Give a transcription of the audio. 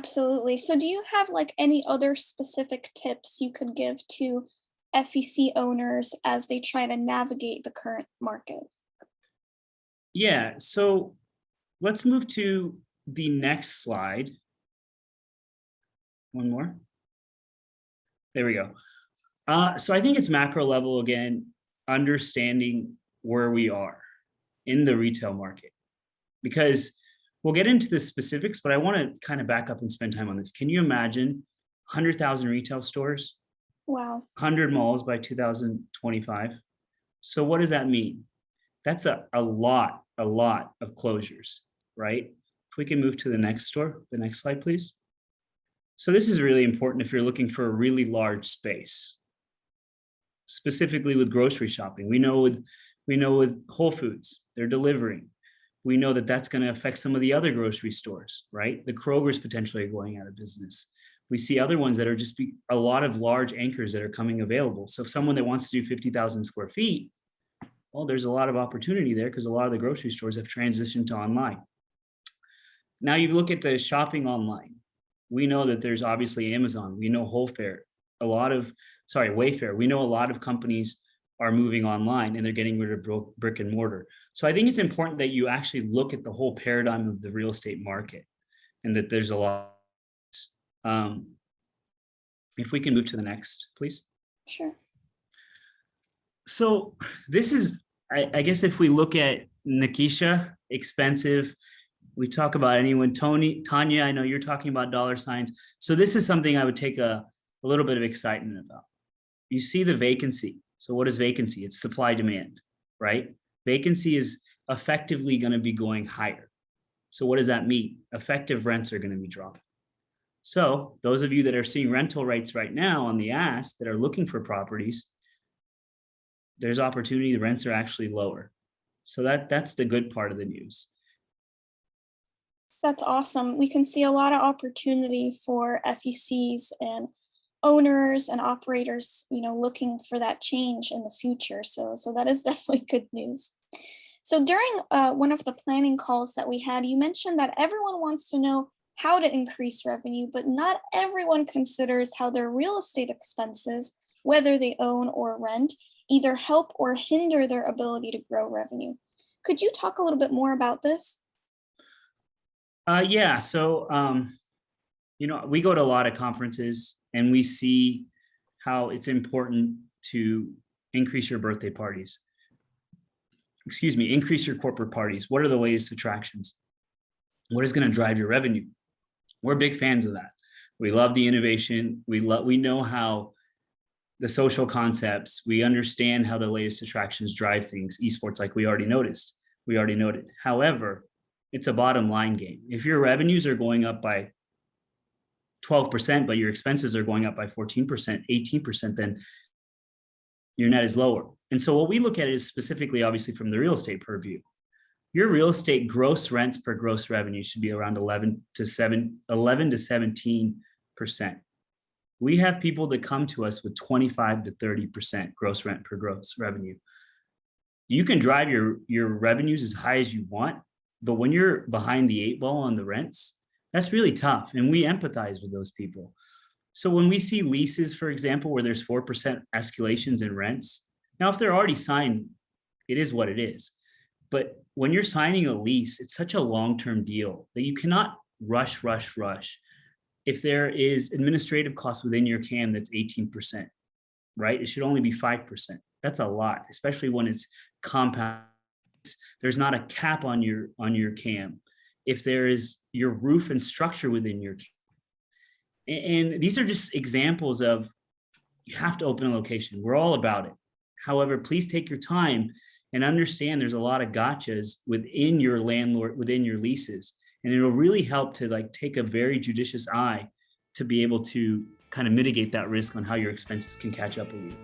Absolutely. So do you have like any other specific tips you could give to FEC owners as they try to navigate the current market? Yeah, so let's move to the next slide. One more. There we go. So I think it's macro level again, understanding where we are in the retail market, because we'll get into the specifics, but I want to kind of back up and spend time on this. Can you imagine 100,000 retail stores, Wow. 100 malls by 2025? So what does that mean? That's a lot of closures, right? If we can move to the next slide, please. So this is really important if you're looking for a really large space, specifically with grocery shopping. We know with Whole Foods, they're delivering. We know that that's going to affect some of the other grocery stores, right? The Kroger's potentially going out of business. We see other ones that are a lot of large anchors that are coming available. So if someone that wants to do 50,000 square feet, well, there's a lot of opportunity there because a lot of the grocery stores have transitioned to online. Now you look at the shopping online. We know that there's obviously Amazon. We know Wayfair. We know a lot of companies are moving online and they're getting rid of brick and mortar. So I think it's important that you actually look at the whole paradigm of the real estate market and that there's a lot. If we can move to the next, please. Sure. So this is, I guess if we look at Nikisha, expensive, we talk about anyone, Tanya, I know you're talking about dollar signs. So this is something I would take a little bit of excitement about. You see the vacancy. So what is vacancy? It's supply demand, right? Vacancy is effectively going to be going higher. So what does that mean? Effective rents are going to be dropping. So those of you that are seeing rental rates right now on the ask that are looking for properties, there's opportunity. The rents are actually lower. So that's the good part of the news. That's awesome. We can see a lot of opportunity for FECs and owners and operators, looking for that change in the future. So that is definitely good news. So during one of the planning calls that we had, you mentioned that everyone wants to know how to increase revenue, but not everyone considers how their real estate expenses, whether they own or rent, either help or hinder their ability to grow revenue. Could you talk a little bit more about this? Yeah. So, we go to a lot of conferences and we see how it's important to increase your birthday parties. Increase your corporate parties. What are the latest attractions? What is going to drive your revenue? We're big fans of that. We love the innovation. We know how the social concepts, we understand how the latest attractions drive things, esports, like we already noted. However, it's a bottom line game. If your revenues are going up by 12%, but your expenses are going up by 14%, 18%, then your net is lower. And so what we look at is specifically, obviously, from the real estate purview. Your real estate gross rents per gross revenue should be around 11 to 17%. We have people that come to us with 25 to 30% gross rent per gross revenue. You can drive your revenues as high as you want, but when you're behind the eight ball on the rents, that's really tough. And we empathize with those people. So when we see leases, for example, where there's 4% escalations in rents, now if they're already signed, it is what it is. But when you're signing a lease, it's such a long-term deal that you cannot rush. If there is administrative costs within your CAM that's 18%, right? It should only be 5%. That's a lot, especially when it's compound. There's not a cap on your CAM. If there is your roof and structure within your CAM. And these are just examples of, you have to open a location. We're all about it. However, please take your time and understand there's a lot of gotchas within your landlord, within your leases. And it'll really help to take a very judicious eye to be able to kind of mitigate that risk on how your expenses can catch up with you.